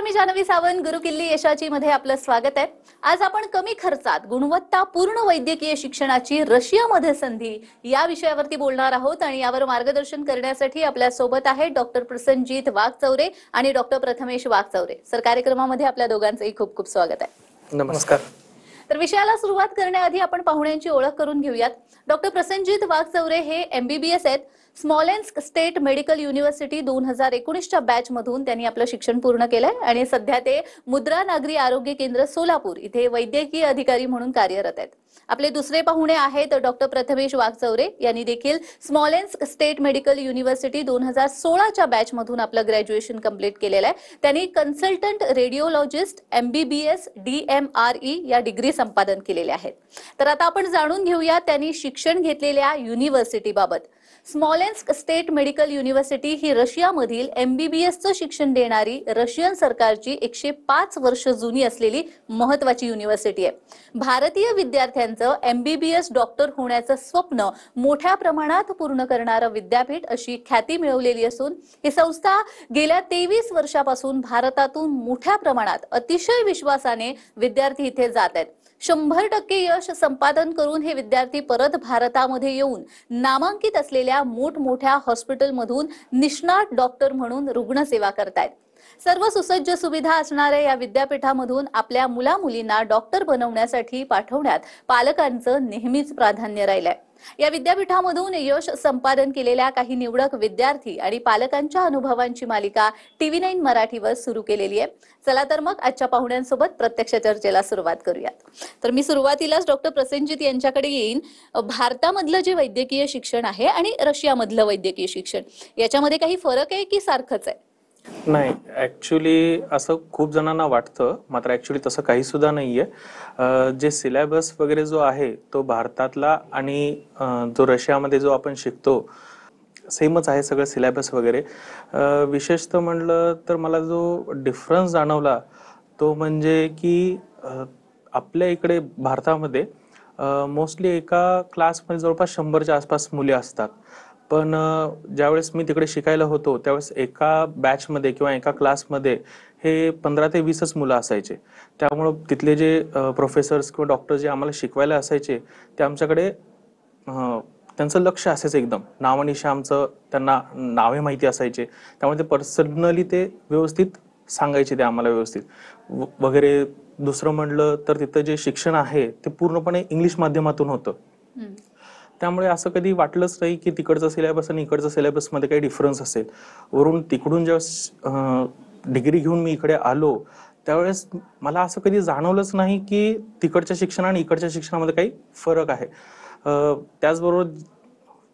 नमस्कार, मी जानवी सावंत. गुरुकिल्ली यशाची मध्ये आपलं स्वागत आहे. आज आपण कमी खर्चात गुणवत्तापूर्ण वैद्यकीय शिक्षणाची रशियामध्ये संधी या विषयावरती बोलणार आहोत आणि यावर मार्गदर्शन करण्यासाठी आपल्या सोबत आहे डॉक्टर प्रसन्नजीत वाघचौरे आणि डॉक्टर प्रथमेश वाघचौरे. सर, कार्यक्रमामध्ये आपल्या दोघांचंही खूप खूप स्वागत आहे. नमस्कार. तर विषयाला सुरुवात करण्याआधी आपण पाहुण्यांची ओळख करून घेऊयात. डॉक्टर प्रसन्नजीत वाघचौरे हे MBBS आहेत. स्मॉलेन्स्क स्टेट मेडिकल युनिव्हर्सिटी 2019च्या बॅच मधून त्यांनी आपलं शिक्षण पूर्ण केलंय आणि सध्या ते मुद्रा नागरी आरोग्य केंद्र सोलापूर इथे वैद्यकीय अधिकारी म्हणून कार्यरत आहेत. आपले दुसरे पाहुणे आहेत डॉक्टर प्रथमेश वाघचौरे. यांनी देखील स्मॉलेन्स्क स्टेट मेडिकल युनिव्हर्सिटी 2016च्या बॅच मधून आपलं ग्रॅज्युएशन कंप्लीट केलेलं आहे. त्यांनी कन्सल्टंट रेडिओलॉजिस्ट MBBS DMRE या डिग्री संपादन केलेल्या आहेत. तर आता आपण जाणून घेऊया त्यांनी शिक्षण घेतलेल्या युनिव्हर्सिटी बाबत. स्मॉलेन्स्क स्टेट मेडिकल युनिव्हर्सिटी ही रशियामधील MBBSचं शिक्षण देणारी रशियन सरकारची 105 वर्ष जुनी असलेली महत्वाची युनिव्हर्सिटी आहे. भारतीय विद्यार्थ्यांचं MBBS डॉक्टर होण्याचं स्वप्न मोठ्या प्रमाणात पूर्ण करणारं विद्यापीठ अशी ख्याती मिळवलेली असून ही संस्था गेल्या 23 वर्षापासून भारतातून मोठ्या प्रमाणात अतिशय विश्वासाने विद्यार्थी इथे जात आहेत. 100% यश संपादन करून हे विद्यार्थी परत भारतामध्ये येऊन नामांकित असलेल्या मोठमोठ्या हॉस्पिटलमधून निष्णात डॉक्टर म्हणून रुग्णसेवा करतायत. सर्व सुसज्ज सुविधा असणाऱ्या या विद्यापीठामधून आपल्या मुला-मुलींना डॉक्टर बनवण्यासाठी पाठवण्यात पालकांचं नेहमीच प्राधान्य राहिलंय. या विद्यापीठामधून यश संपादन केलेल्या काही निवडक विद्यार्थी आणि पालकांच्या अनुभवांची मालिका TV9 मराठीवर सुरू केलेली आहे. चला तर मग आजच्या पाहुण्यांसोबत प्रत्यक्ष चर्चेला सुरुवात करूयात. तर मी सुरुवातीलाच डॉक्टर प्रसन्नजीत यांच्याकडे येईन. भारतामधलं जे वैद्यकीय शिक्षण आहे आणि रशियामधलं वैद्यकीय शिक्षण याच्यामध्ये काही फरक आहे की सारखंच आहे? नाही, ऍक्च्युली असं खूप जणांना वाटतं, मात्र ऍक्च्युली तसं काही सुद्धा नाहीये. जे सिलेबस वगैरे जो आहे तो भारतातला आणि जो रशियामध्ये जो आपण शिकतो सेमच आहे सगळं सिलेबस वगैरे. विशेषतः म्हणलं तर मला जो डिफरन्स जाणवला तो म्हणजे की आपल्या इकडे भारतामध्ये मोस्टली एका क्लासमध्ये जवळपास 100च्या आसपास मुले असतात. पण ज्यावेळेस मी तिकडे शिकायला होतो त्यावेळेस एका बॅचमध्ये किंवा एका क्लासमध्ये हे 15 ते 20च मुलं असायचे. त्यामुळं तिथले जे प्रोफेसर्स किंवा डॉक्टर जे आम्हाला शिकवायला असायचे ते आमच्याकडे त्यांचं लक्ष असायचं एकदम. नावानिशा आमचं त्यांना नावे माहिती असायचे, त्यामुळे ते पर्सनली ते व्यवस्थित सांगायचे ते आम्हाला व्यवस्थित वगैरे. दुसरं म्हणलं तर तिथं जे शिक्षण आहे ते पूर्णपणे इंग्लिश माध्यमातून होतं. त्यामुळे असं कधी वाटलंच नाही की तिकडचं सिलेबस आणि इकडचं सिलेबसमध्ये काही डिफरन्स असेल. वरून तिकडून जेव्हा डिग्री घेऊन मी इकडे आलो त्यावेळेस मला असं कधी जाणवलंच नाही की तिकडच्या शिक्षण आणि इकडच्या शिक्षणामध्ये काही फरक आहे. त्याचबरोबर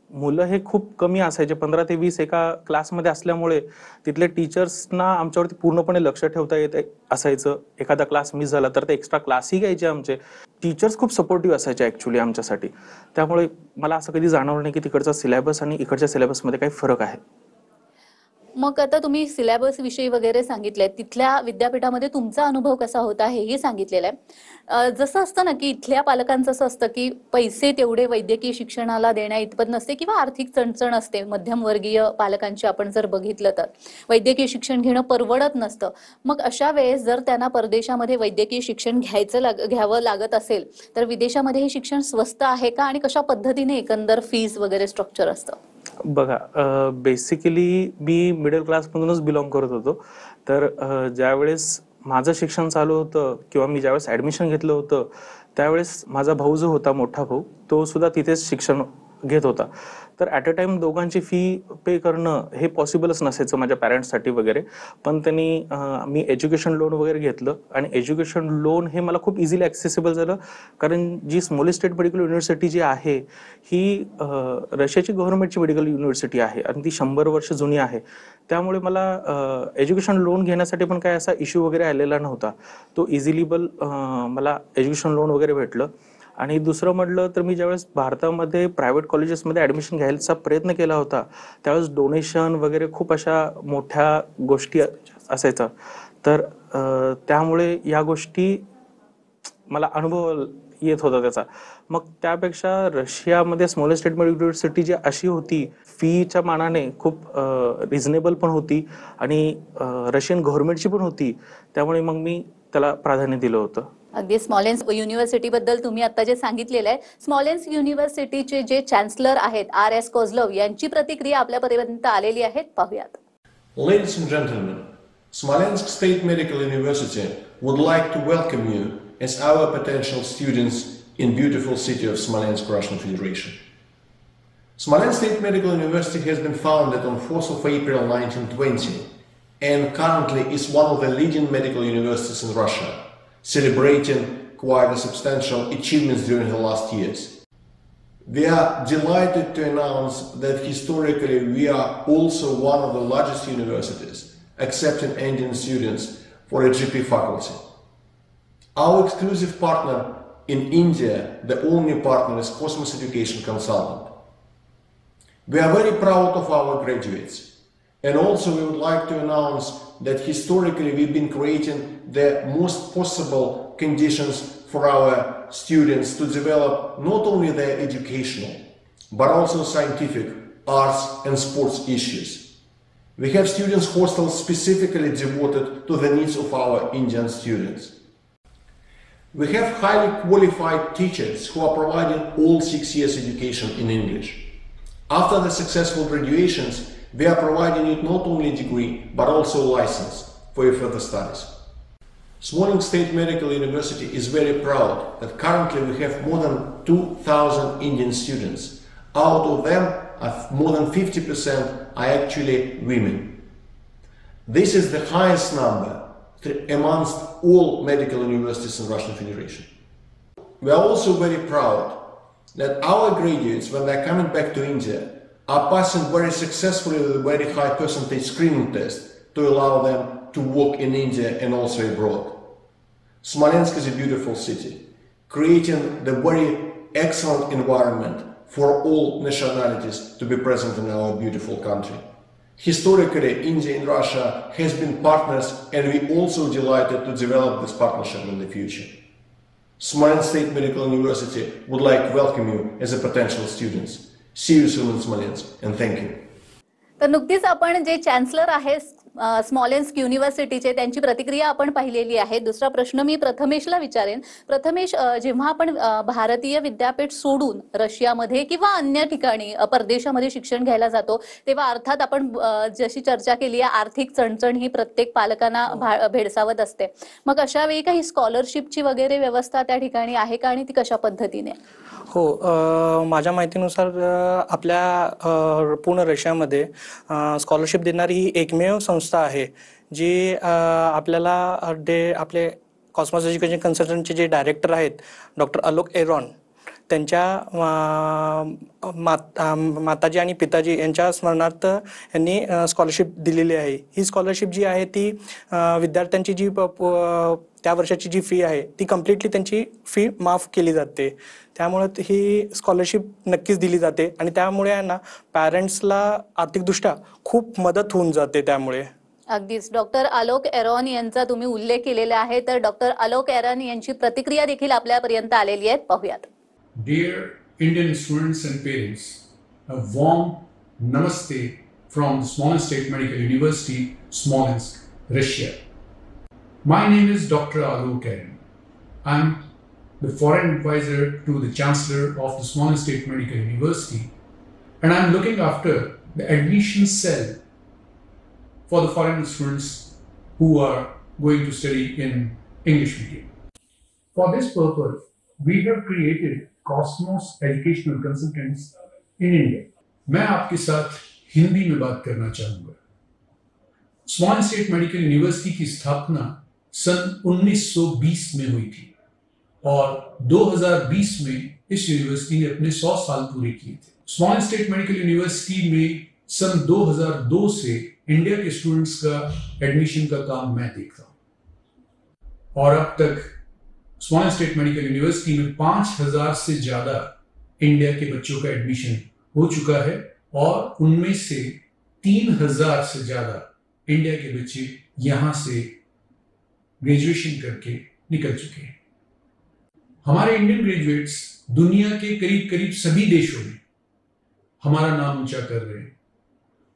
मुलं हे खूप कमी असायचे, 15 ते 20 एका क्लासमध्ये असल्यामुळे तिथले टीचर्सना आमच्यावरती पूर्णपणे लक्ष ठेवता येत असायचं. एखादा क्लास मिस झाला तर ते एक्स्ट्रा क्लासही घ्यायचे. आमचे टीचर्स खूप सपोर्टिव्ह असायचे ऍक्च्युली आमच्यासाठी. त्यामुळे मला असं कधी जाणवलं नाही की तिकडचा सिलेबस आणि इकडच्या सिलेबसमध्ये काही फरक आहे. मग आता तुम्ही सिलेबस विषयी वगैरे सांगितलंय, तिथल्या विद्यापीठामध्ये तुमचा अनुभव कसा होता हेही सांगितलेलं आहे. जसं असतं ना की इथल्या पालकांचं असं असतं की पैसे तेवढे वैद्यकीय शिक्षणाला देण्या इतपत नसते किंवा आर्थिक चणचण असते मध्यमवर्गीय पालकांची. आपण जर बघितलं तर वैद्यकीय शिक्षण घेणं परवडत नसतं. मग अशा वेळेस जर त्यांना परदेशामध्ये वैद्यकीय शिक्षण घ्यावं लागत असेल तर विदेशामध्ये हे शिक्षण स्वस्त आहे का आणि कशा पद्धतीने एकंदर फीस वगैरे स्ट्रक्चर असतं? बघा, बेसिकली मी मिडल क्लासमधूनच बिलॉंग करत होतो. तर ज्यावेळेस माझं शिक्षण चालू होतं किंवा मी ज्यावेळेस ऍडमिशन घेतलं होतं त्यावेळेस माझा भाऊ जो होता, मोठा भाऊ, तो सुद्धा तिथेच शिक्षण घेत होता. तर ॲट अ टाइम दोघांची फी पे करणं हे पॉसिबलच नसायचं माझ्या पॅरेंट्ससाठी वगैरे. पण त्यांनी मी एज्युकेशन लोन वगैरे घेतलं आणि एज्युकेशन लोन हे मला खूप इझिली ॲक्सेसिबल झालं. कारण जी स्मॉलेस्ट स्टेट मेडिकल युनिव्हर्सिटी जी आहे ही रशियाची गव्हर्नमेंटची मेडिकल युनिव्हर्सिटी आहे आणि ती 100 वर्ष जुनी आहे. त्यामुळे मला एज्युकेशन लोन घेण्यासाठी पण काय असा इश्यू वगैरे आलेला नव्हता. तो इझिलीबल मला एज्युकेशन लोन वगैरे भेटलं. आणि दुसरं म्हटलं तर मी ज्यावेळेस भारतामध्ये प्रायव्हेट कॉलेजेसमध्ये ॲडमिशन घ्यायचा प्रयत्न केला होता त्यावेळेस डोनेशन वगैरे खूप अशा मोठ्या गोष्टी असायच्या. तर त्यामुळे या गोष्टी मला अनुभव येत होता त्याचा. मग त्यापेक्षा रशियामध्ये स्मॉलेस्ट स्टेट मेडिकल युनिव्हर्सिटी जी अशी होती, फीच्या मानाने खूप रिझनेबल पण होती आणि रशियन गव्हर्नमेंटची पण होती, त्यामुळे मग मी त्याला प्राधान्य दिलं होतं. अगदी स्मॉलेन्स युनिव्हर्सिटी बद्दल तुम्ही आता जे सांगितलेलं आहे, स्मॉलेन्स युनिव्हर्सिटीचे जे चान्सलर आहेत RS कोझलव यांची प्रतिक्रिया आपल्यापर्यंत आलेली आहे, पाहूयात. Ladies and gentlemen, Smolensk State Medical University would like to welcome you as our potential students in beautiful city of Smolensk, Russian Federation. Smolensk State Medical University has been founded on 4th of April 1920 and currently is one of the leading medical universities in Russia, celebrating quite a substantial achievements during the last years. We are delighted to announce that historically we are also one of the largest universities accepting Indian students for a GP faculty. Our exclusive partner in India, the only partner, is Cosmos Education Consultant. We are very proud of our graduates, and also we would like to announce that historically we've been creating the most possible conditions for our students to develop not only their educational but also scientific, arts and sports issues. We have students hostels specifically devoted to the needs of our Indian students. We have highly qualified teachers who are providing all 6 years education in English. After the successful graduations, we are providing you not only a degree but also a license for your further studies. Smolensk State Medical University is very proud that currently we have more than 2,000 Indian students. Out of them, more than 50% are actually women. This is the highest number amongst all medical universities in Russian Federation. We are also very proud that our graduates, when they are coming back to India, are passing very successfully with a very high percentage screening test to allow them to work in India and also abroad. Smolensk is a beautiful city, creating the very excellent environment for all nationalities to be present in our beautiful country. Historically, India and Russia has been partners, and we also delighted to develop this partnership in the future. Smolensk State Medical University would like to welcome you as a potential students. See you soon in Smolensk, and thank you. तर नुकतीच आपण जे chancellor आहे स्मॉलेन्स्क युनिव्हर्सिटीचे त्यांची प्रतिक्रिया आपण पाहिलेली आहे. दुसरा प्रश्न मी प्रथमेशला विचारेन. प्रथमेश, जेव्हा आपण भारतीय विद्यापीठ सोडून रशियामध्ये किंवा अन्य ठिकाणी परदेशामध्ये शिक्षण घ्यायला जातो, तेव्हा अर्थात आपण जशी चर्चा केली आहे, आर्थिक चणचण ही प्रत्येक पालकांना भेडसावत असते. मग अशा वेळी काही स्कॉलरशिपची वगैरे व्यवस्था त्या ठिकाणी आहे का आणि ती कशा पद्धतीने? हो, माझ्या माहितीनुसार आपल्या पूर्ण रशियामध्ये स्कॉलरशिप देणारी ही एकमेव संस्था आहे जी आपल्याला आपले कॉस्मॉस एज्युकेशन कन्सल्टंटचे जे डायरेक्टर आहेत डॉक्टर अलोक एरॉन, त्यांच्या माताजी आणि पिताजी यांच्या स्मरणार्थ यांनी स्कॉलरशिप दिलेली आहे. ही स्कॉलरशिप जी आहे ती विद्यार्थ्यांची जी त्या वर्षाची जी फी आहे ती कम्प्लिटली त्यांची फी माफ केली जाते. त्यामुळे ही स्कॉलरशिप नक्कीच दिली जाते आणि त्यामुळे ना पॅरेंट्सला आर्थिकदृष्ट्या खूप मदत होऊन जाते. त्यामुळे अगदीच डॉक्टर अलोक एरॉन यांचा तुम्ही उल्लेख केलेला आहे, तर डॉक्टर अलोक एरॉन यांची प्रतिक्रिया देखील आपल्यापर्यंत आलेली आहे, पाहूयात. Dear Indian students and parents, a warm namaste from the Smolensk State Medical University, Smolensk, Russia. My name is Dr. Alok Eron. I'm the foreign advisor to the Chancellor of the Smolensk State Medical University, and I'm looking after the admission cell for the foreign students who are going to study in English medium. For this purpose, we have created Cosmos Educational Consultants in India. मैं आपके साथ हिंदी में बात करना चाहूँगा. स्मॉलेन्स्क state medical university की स्थापना सन 1920 में हुई थी और 2020 में इस यूनिवर्सिटी ने अपने 100 साल पूरे किए थे. स्मॉलेन्स्क स्टेट मेडिकल यूनिवर्सिटी में सन 2002 से इंडिया के स्टूडेंट्स का एडमिशन का काम मैं देखता हूँ और अब तक स्मॉलेन्स्क स्टेट मेडिकल यूनिवर्सिटी में 5000 से ज्यादा इंडिया के बच्चों का एडमिशन हो चुका है और उनमें से 3000 से ज्यादा इंडिया के बच्चे यहां से ग्रेजुएशन करके निकल चुके हैं. हमारे इंडियन ग्रेजुएट्स दुनिया के करीब करीब सभी देशों में हमारा नाम ऊंचा कर रहे हैं,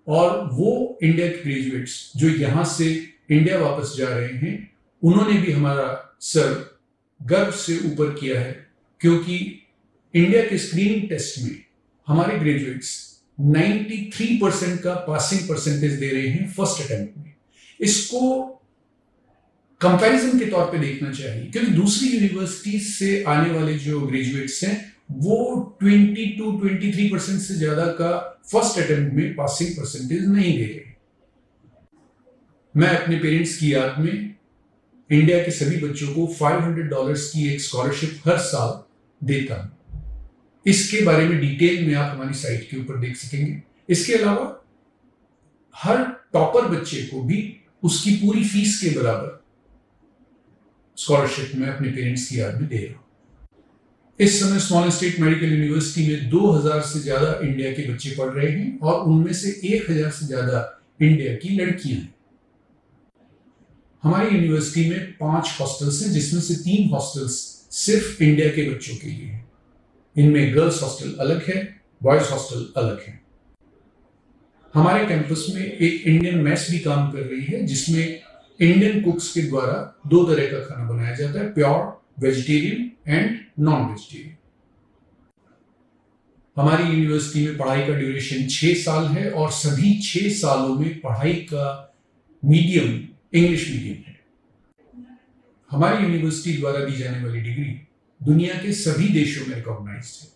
और वो इंडिया के ग्रेजुएट्स जो यहां से इंडिया वापस जा रहे हैं, उन्होंने भी हमारा सर गर्व से ऊपर किया है, क्योंकि इंडिया के स्क्रीनिंग टेस्ट में हमारे ग्रेजुएट्स 93% का पासिंग परसेंटेज दे रहे हैं फर्स्ट अटेम्प्ट में। इसको कंपैरिजन के तौर पे देखना चाहिए, क्योंकि दूसरी यूनिवर्सिटीज से आने वाले जो ग्रेजुएट्स हैं वो 22-23% से ज्यादा का फर्स्ट अटेम्प्ट में पासिंग परसेंटेज नहीं दे रहे। मैं अपने पेरेंट्स की याद में इंडिया के सभी बच्चों को $500 की एक स्कॉलरशिप हर साल देता हूं। इसके बारे में डिटेल में आप हमारी साइट के ऊपर देख सकेंगे। इसके अलावा हर टॉपर बच्चे को भी उसकी पूरी फीस के बराबर स्कॉलरशिप मैं अपने पेरेंट्स की याद में दे रहा हूं। इस समय स्मॉलेंस स्टेट मेडिकल यूनिवर्सिटी में 2000 से ज्यादा इंडिया के बच्चे पढ़ रहे हैं, और उनमें से 1000 से ज्यादा इंडिया की लड़कियां हैं। हमारी यूनिवर्सिटी में 5 हॉस्टल्स हैं, जिसमें से 3 हॉस्टल्स सिर्फ इंडिया के बच्चों के लिए हैं। इनमें गर्ल्स हॉस्टल अलग है, बॉयज हॉस्टल अलग है। हमारे कैंपस में एक इंडियन मेस भी काम कर रही है, जिसमें इंडियन कुक्स के द्वारा 2 तरह का खाना बनाया जाता है, pure vegetarian end non vegetarian. हमारी यूनिवर्सिटी में पढ़ाई का ड्यूरेशन 6 साल है, और सभी 6 सालों में पढ़ाई का मीडियम इंग्लिश मीडियम है। हमारी यूनिवर्सिटी द्वारा दी जाने वाली डिग्री दुनिया के सभी देशों में रिकॉग्नाइज्ड है।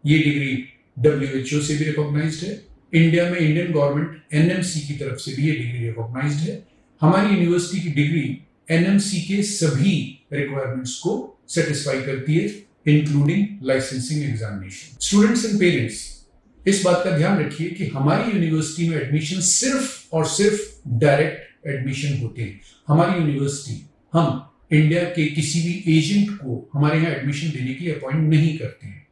ये डिग्री WHO से भी रिकॉग्नाइज्ड है। इंडिया में इंडियन गवर्नमेंट NMC की तरफ से भी ये डिग्री रिकॉग्नाइज्ड है। हमारी यूनिवर्सिटी की डिग्री NMC के सभी रिक्वायरमेंट्स को सेटिस्फाई करती है, including licensing examination. Students and parents, इस बात का ध्यान रखिए कि हमारी यूनिवर्सिटी में एडमिशन सिर्फ और सिर्फ डायरेक्ट एडमिशन होते हैं। हमारी यूनिवर्सिटी, हम इंडिया के किसी भी एजेंट को हमारे यहाँ एडमिशन देने के लिए अपॉइंट नहीं करते हैं।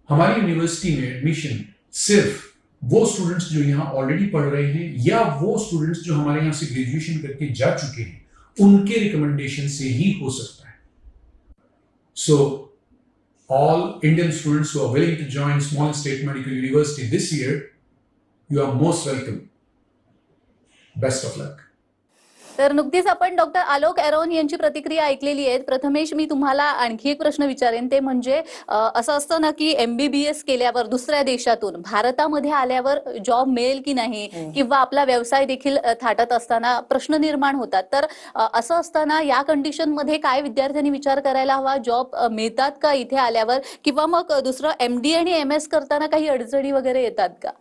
हमारी यूनिवर्सिटी में एडमिशन सिर्फ वो स्टूडेंट्स जो यहाँ ऑलरेडी पढ़ रहे हैं, या वो स्टूडेंट्स जो हमारे यहाँ से ग्रेजुएशन करके जा चुके हैं, उनके रिकमेंडेशन से ही हो सकता है। So all Indian students who are willing to join Smolensk state medical university this year, you are most welcome. Best of luck. तर नुकतीच आपण डॉक्टर आलोक एरोन यांची प्रतिक्रिया ऐकलेली आहे। प्रथमेश, मी तुम्हाला आणखी एक प्रश्न विचारेन, ते म्हणजे असं असतं ना की MBBS केल्यावर दुसऱ्या देशातून भारतामध्ये आल्यावर जॉब मिळेल की नाही, किंवा आपला व्यवसाय देखील थाटत असताना प्रश्न निर्माण होतात। तर असं असताना या कंडिशन मध्ये काय विद्यार्थ्यांनी विचार करायला हवा? जॉब मिळतात का इथे आल्यावर, किंवा मग दुसरं MD आणि MS करताना काही अडचणी वगैरे येतात का?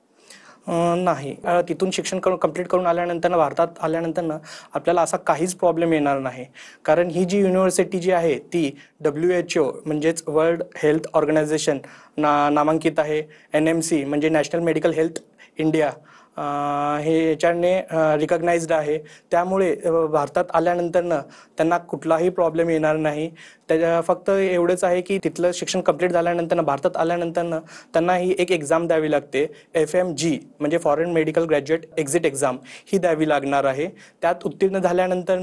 नाही, तिथून शिक्षण कंप्लीट करून आल्यानंतर भारतात आल्यानंतर आपल्याला असा काहीच प्रॉब्लेम येणार नाही, कारण ही जी युनिव्हर्सिटी जी आहे ती WHO म्हणजेच वर्ल्ड हेल्थ ऑर्गनायझेशन नामांकित आहे। NMC म्हणजे नॅशनल मेडिकल हेल्थ इंडिया हे याच्याने रिकॉग्नाइज्ड आहे। त्यामुळे भारतात आल्यानंतर त्यांना कुठलाही प्रॉब्लेम येणार नाही। त्या फक्त एवढंच आहे की तिथलं शिक्षण कंप्लीट झाल्यानंतर भारतात आल्यानंतर त्यांना ही एक एक्झाम द्यावी लागते, FMG म्हणजे foreign medical graduate exit exam, ही द्यावी लागणार आहे। त्यात उत्तीर्ण झाल्यानंतर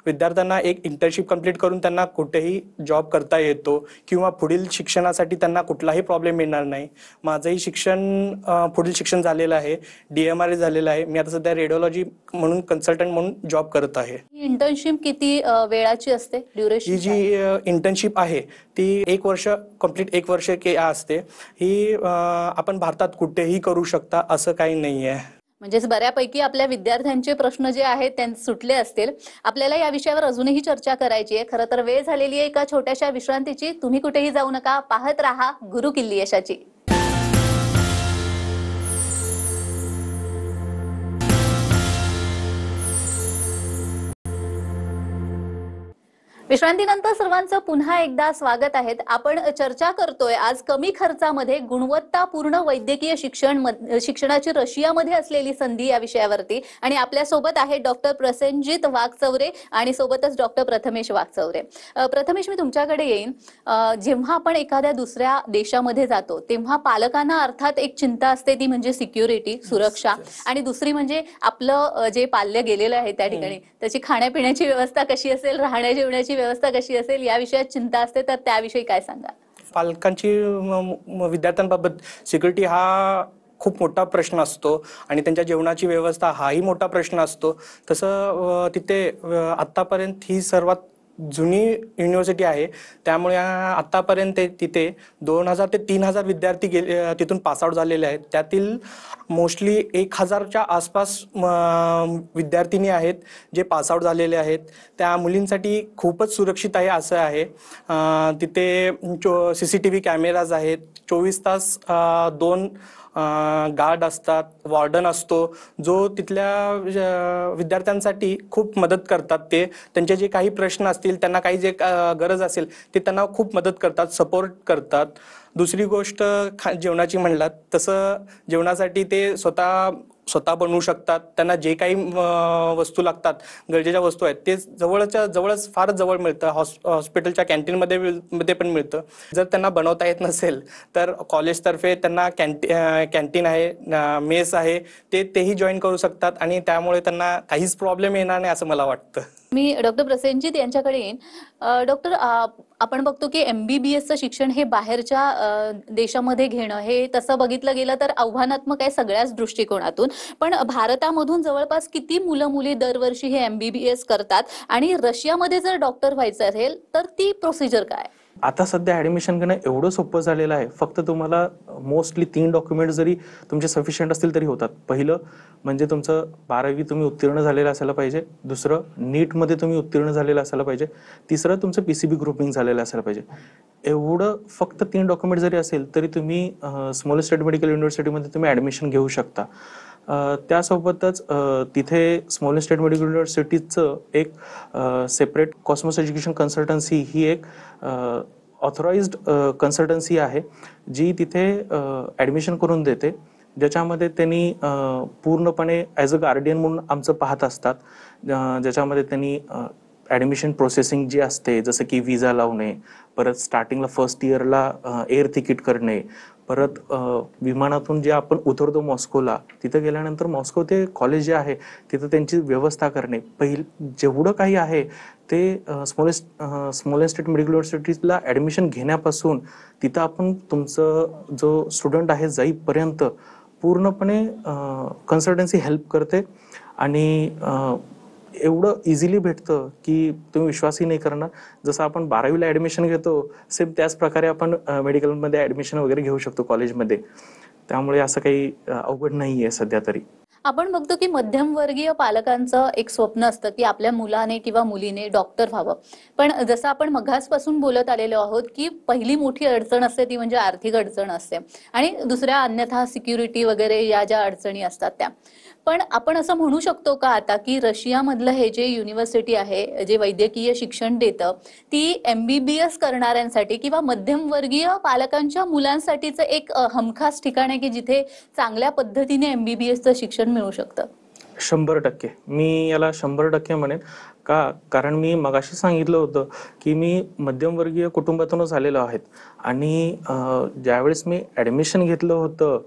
विद्यार्थ्यांना एक इंटर्नशिप कंप्लीट करून त्यांना कुठेही जॉब करता येतो, किंवा पुढील शिक्षणासाठी त्यांना कुठलाही प्रॉब्लेम येणार नाही। माझंही शिक्षण पुढील शिक्षण झालेलं आहे, DMRA झालेलं आहे। मी आता सध्या रेडिओलॉजी म्हणून कन्सल्टंट म्हणून जॉब करत आहे। इंटर्नशिप किती वेळाची असते, ड्युरेशन? ही जी इंटर्नशिप आहे ती 1 वर्ष कंप्लीट 1 वर्ष के असते। ही आपण भारतात कुठेही करू शकता असं काही नाही आहे। म्हणजेच बऱ्यापैकी आपल्या विद्यार्थ्यांचे प्रश्न जे आहेत ते सुटले असतील। आपल्याला या विषयावर अजूनही चर्चा करायची आहे। खरं तर वेळ झालेली आहे एका छोट्याशा विश्रांतीची। तुम्ही कुठेही जाऊ नका, पाहत राहा गुरु किल्ली यशाची। विश्रांतीनंतर सर्वांचं पुन्हा एकदा स्वागत आहे। आपण चर्चा करतोय आज कमी खर्चामध्ये गुणवत्तापूर्ण वैद्यकीय शिक्षणाची रशियामध्ये असलेली संधी या विषयावरती, आणि आपल्या सोबत आहे डॉक्टर प्रसेनजित वाघचौरे आणि सोबतच डॉक्टर प्रथमेश वाघचौरे। प्रथमेश, मी तुमच्याकडे येईन। जेव्हा आपण एखाद्या दुसऱ्या देशामध्ये जातो तेव्हा पालकांना अर्थात एक चिंता असते, ती म्हणजे सिक्युरिटी, सुरक्षा, आणि दुसरी म्हणजे आपलं जे पाल्य गेलेलं आहे त्या ठिकाणी त्याची खाण्यापिण्याची व्यवस्था कशी असेल, राहण्या जेवण्याची जेवणाची व्यवस्था कशी असेल या विषयात चिंता असते, तर त्याविषयी काय सांगा? पालकांची विद्यार्थ्यांबाबत सिक्युरिटी हा खूप मोठा प्रश्न असतो आणि त्यांच्या जेवणाची व्यवस्था हाही मोठा प्रश्न असतो. तसं तिथे आत्तापर्यंत ही सर्वात जुनी युनिव्हर्सिटी आहे, त्यामुळे आत्तापर्यंत तिथे 2000 ते 3000 विद्यार्थी तिथून पासआउट झालेले आहेत. त्यातील मोस्टली 1000च्या आसपास विद्यार्थिनी आहेत जे पासआउट झालेले आहेत. त्या मुलींसाठी खूपच सुरक्षित आहे असं आहे. तिथे CCTV कॅमेराज आहेत, 24 तास 2 गार्ड असतात, वॉर्डन असतो, जो तिथल्या विद्यार्थ्यांसाठी खूप मदत करतात. ते त्यांचे जे काही प्रश्न असतील, त्यांना काही जे गरज असेल ते त्यांना खूप मदत करतात, सपोर्ट करतात. दुसरी गोष्ट जेवणाची म्हणलात तसं जेवणासाठी ते स्वतः बनवू शकतात. त्यांना जे काही वस्तू लागतात, गरजेच्या वस्तू आहेत, ते जवळच फारच जवळ मिळतं. हॉस्पिटलच्या कॅन्टीनमध्ये पण मिळतं. जर त्यांना बनवता येत नसेल तर कॉलेजतर्फे त्यांना कॅन्टीन आहे, मेस आहे, तेही जॉईन करू शकतात आणि त्यामुळे त्यांना काहीच प्रॉब्लेम येणार नाही असं मला वाटतं. मी डॉक्टर प्रसेनजीत यांच्याकडे येईन. डॉक्टर, आपण बघतो की MBBSचं शिक्षण हे बाहेरच्या देशामध्ये घेणं हे तसं बघितलं गेलं तर आव्हानात्मक आहे सगळ्याच दृष्टिकोनातून. पण भारतामधून जवळपास किती मुलं मुली दरवर्षी हे MBBS करतात, आणि रशियामध्ये जर डॉक्टर व्हायचं असेल तर ती प्रोसिजर काय? आता सध्या ॲडमिशन घेणं एवढं सोपं झालेलं आहे. फक्त तुम्हाला मोस्टली 3 डॉक्युमेंट जरी तुमचे सफिशियंट असतील तरी होतात. पहिलं म्हणजे तुमचं 12वी तुम्ही उत्तीर्ण झालेलं असायला पाहिजे. दुसरं नीटमध्ये तुम्ही उत्तीर्ण झालेलं असायला पाहिजे. तिसरं तुमचं PCB ग्रुपिंग झालेलं असायला पाहिजे. एवढं फक्त 3 डॉक्युमेंट जरी असेल तरी तुम्ही स्मॉलेस्ट स्टेट मेडिकल युनिव्हर्सिटीमध्ये तुम्ही ॲडमिशन घेऊ शकता. त्यासोबतच तिथे स्मॉलेस्ट स्टेट मेडिकल युनिव्हर्सिटीचं एक सेपरेट कॉस्मोस एज्युकेशन कन्सल्टन्सी ही एक ऑथराइज्ड कन्सल्टन्सी आहे, जी तिथे ॲडमिशन करून देते, ज्याच्यामध्ये त्यांनी पूर्णपणे ॲज अ गार्डियन म्हणून आमचं पाहत असतात. ज्याच्यामध्ये त्यांनी ॲडमिशन प्रोसेसिंग जी असते, जसं की विजा लावणे, परत स्टार्टिंगला फर्स्ट इयरला एअर तिकीट करणे, परत विमानातून जे आपण उतरतो मॉस्कोला, तिथं गेल्यानंतर मॉस्को ते कॉलेज जे आहे तिथं त्यांची व्यवस्था करणे, जेवढं काही आहे ते स्मॉलेस्ट स्टेट मेडिकल युनिव्हर्सिटीला ॲडमिशन घेण्यापासून तिथं आपण तुमचं जो स्टुडंट आहे जाईपर्यंत पूर्णपणे कन्सल्टन्सी हेल्प करते. आणि एवढं इझिली भेटतं की तुम्ही विश्वासही नाही करणार. जसं आपण 12वीला ॲडमिशन घेतो सेम त्याच प्रकारे आपण मेडिकलमध्ये ॲडमिशन वगैरे घेऊ शकतो कॉलेजमध्ये. त्यामुळे असं काही अवघड नाही आहे सध्या तरी. आपण बघतो की मध्यमवर्गीय पालकांचं एक स्वप्न असतं की आपल्या मुलाने किंवा मुलीने डॉक्टर व्हावं. पण जसं आपण मघासपासून बोलत आलेलो आहोत की पहिली मोठी अडचण असते ती म्हणजे आर्थिक अडचण असते, आणि दुसऱ्या अन्यथा सिक्युरिटी वगैरे या ज्या अडचणी असतात त्या. पण आपण असं म्हणू शकतो का आता की रशियामधलं हे जे युनिव्हर्सिटी आहे, जे वैद्यकीय शिक्षण देतं, ती MBBS करणाऱ्यांसाठी किंवा मध्यमवर्गीय पालकांच्या मुलांसाठीचं एक हमखास ठिकाण आहे की जिथे चांगल्या पद्धतीने MBBSचं शिक्षण मिळू शकतं? 100% मी याला 100% म्हणेन. कारण मी मगाशी सांगितलं होतं की मी मध्यमवर्गीय कुटुंबातूनच आलेलो आहे, आणि ज्यावेळेस मी ॲडमिशन घेतलं होतं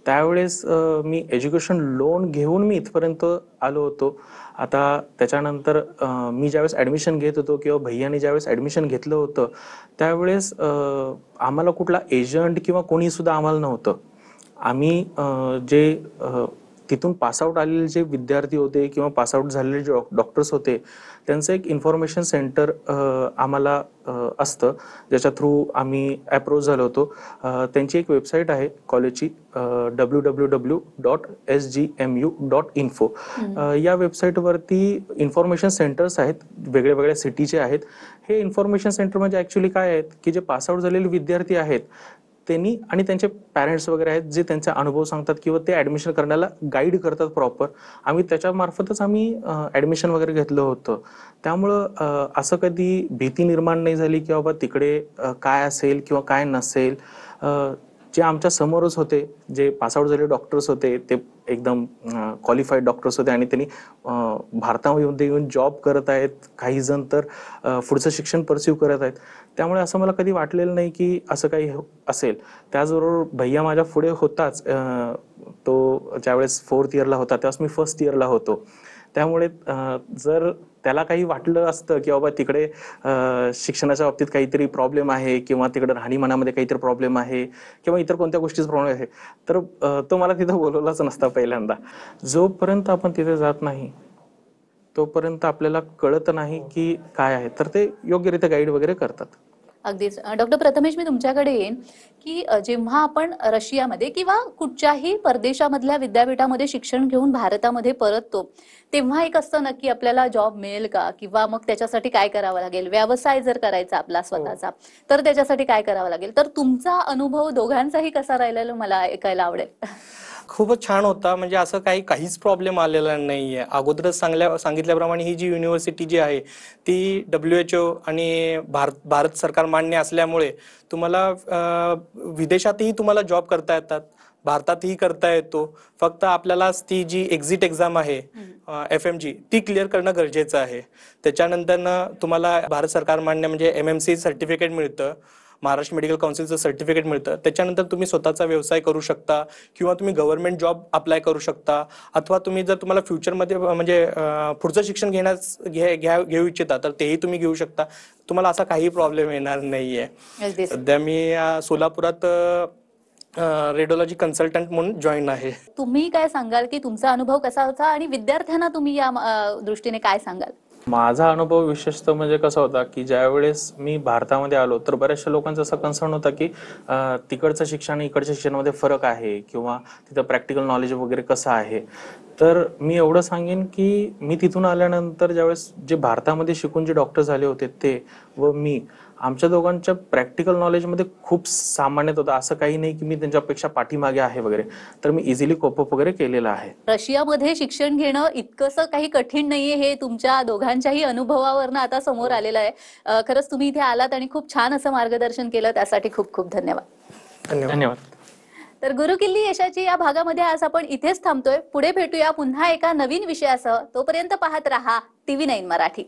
त्यावेळेस मी एज्युकेशन लोन घेऊन मी इथपर्यंत आलो होतो. आता त्याच्यानंतर मी ज्यावेळेस ॲडमिशन घेत होतो किंवा भैयाने ज्यावेळेस ॲडमिशन घेतलं होतं त्यावेळेस आम्हाला कुठला एजंट किंवा कोणीसुद्धा आम्हाला नव्हतं. आम्ही जे तिथून पासआउट आलेले जे विद्यार्थी होते किंवा पासआउट झालेले जे डॉक्टर्स होते त्यांचं एक इन्फॉर्मेशन सेंटर आम्हाला असतं, ज्याच्या थ्रू आम्ही अप्रोच झालो होतो. त्यांची एक वेबसाईट आहे कॉलेजची, www.sgmu.info. या वेबसाईटवरती इन्फॉर्मेशन सेंटर्स आहेत, वेगळ्या वेगळ्या सिटीचे आहेत. हे इन्फॉर्मेशन सेंटर म्हणजे ॲक्च्युली काय आहेत की जे पासआउट झालेले विद्यार्थी आहेत त्यांनी आणि त्यांचे पॅरेंट्स वगैरे आहेत जे त्यांचा अनुभव सांगतात किंवा ते ॲडमिशन करण्याला गाईड करतात प्रॉपर. आम्ही त्याच्यामार्फतच आम्ही ॲडमिशन वगैरे घेतलं होतं. त्यामुळं असं कधी भीती निर्माण नाही झाली की बाबा तिकडे काय असेल किंवा काय नसेल. जे आमच्या समोरच होते, जे पासआउट झालेले डॉक्टर्स होते, ते एकदम क्वालिफाईड डॉक्टर्स होते आणि त्यांनी भारतामध्ये येऊन जॉब करत आहेत. काही जण तर पुढचं शिक्षण परस्यू करत आहेत. त्यामुळे असं मला कधी वाटलेलं नाही की असं काही असेल. त्याचबरोबर भैया माझ्या पुढे होताच. तो ज्यावेळेस 4th इयरला होता त्यावेळेस मी 1st इयरला होतो. त्यामुळे जर त्याला काही वाटलं असतं की बाबा तिकडे शिक्षणाच्या बाबतीत काहीतरी प्रॉब्लेम आहे किंवा तिकडे राहणीमानामध्ये काहीतरी प्रॉब्लेम आहे किंवा इतर कोणत्या गोष्टीचा प्रॉब्लेम आहे, तर तो मला तिथं बोलवलाच नसता पहिल्यांदा. जोपर्यंत आपण तिथे जात नाही तोपर्यंत आपल्याला कळत नाही की काय आहे, तर ते योग्यरित्या गाईड वगैरे करतात. अगदीच. डॉक्टर प्रथमेश, मी तुमच्याकडे येईन की जेव्हा आपण रशियामध्ये किंवा कुठच्याही परदेशामधल्या विद्यापीठामध्ये शिक्षण घेऊन भारतामध्ये परततो, तेव्हा एक असतं ना की आपल्याला जॉब मिळेल का, किंवा मग त्याच्यासाठी काय करावं लागेल, व्यवसाय जर करायचा आपला स्वतःचा तर त्याच्यासाठी काय करावं लागेल. तर तुमचा अनुभव दोघांचाही कसा राहिलेला मला ऐकायला आवडेल. खूपच छान होता. म्हणजे असं काहीच प्रॉब्लेम आलेला नाहीये. अगोदरच सांगितल्याप्रमाणे ही जी युनिव्हर्सिटी जी आहे ती WHO आणि भारत सरकार मान्य असल्यामुळे तुम्हाला विदेशातही तुम्हाला जॉब करता येतात, भारतातही करता येतो. फक्त आपल्याला ती जी एक्झिट एक्झाम आहे FMG ती क्लिअर करणं गरजेचं आहे. त्याच्यानंतर तुम्हाला भारत सरकार मान्य म्हणजे MMC सर्टिफिकेट मिळतं, महाराष्ट्र मेडिकल काउन्सिलचं सर्टिफिकेट मिळतं. त्याच्यानंतर तुम्ही स्वतःचा व्यवसाय करू शकता किंवा तुम्ही गव्हर्नमेंट जॉब अप्लाय करू शकता, अथवा तुम्ही जर तुम्हाला फ्युचरमध्ये म्हणजे पुढचं शिक्षण घेऊ इच्छिता तर तेही तुम्ही घेऊ शकता. तुम्हाला असा काही प्रॉब्लेम येणार नाहीये. अगदीच. सध्या मी सोलापुरात रेडिओलॉजी कन्सल्टंट म्हणून जॉईन आहे. तुम्ही काय सांगाल की तुमचा अनुभव कसा होता आणि विद्यार्थ्यांना तुम्ही या दृष्टीने काय सांगाल. माझा अनुभव विशेषतः म्हणजे कसा होता की ज्यावेळेस मी भारतामध्ये आलो तर बऱ्याचशा लोकांचा असा कन्सर्न होता की तिकडचं शिक्षण आणि इकडच्या शिक्षणामध्ये फरक आहे किंवा तिथं प्रॅक्टिकल नॉलेज वगैरे कसं आहे. तर मी एवढं सांगेन की मी तिथून आल्यानंतर ज्यावेळेस जे भारतामध्ये शिकून जे डॉक्टर झाले होते ते व मी, आमच्या दोघांच्या प्रॅक्टिकल नॉलेजमध्ये खूप सामान्यत होतं. असं काही नाही की मी त्यांच्यापेक्षा पाठीमागे आहे वगैरे, तर मी इझिली कोपअप वगैरे केलेलं आहे. रशियामध्ये शिक्षण घेणं इतकंसं काही कठीण नाहीये हे तुमच्या दोघांच्याही अनुभवावरनं आता समोर आलेलं आहे. खरंच तुम्ही इथे आलात आणि खूप छान असं मार्गदर्शन केलं, त्यासाठी खूप खूप धन्यवाद. धन्यवाद. तर गुरुकिल्ली यशाची या भागामध्ये आज आपण इथेच थांबतोय. पुढे भेटूया पुन्हा एका नवीन विषयासह. तोपर्यंत पाहत रहा TV9 मराठी.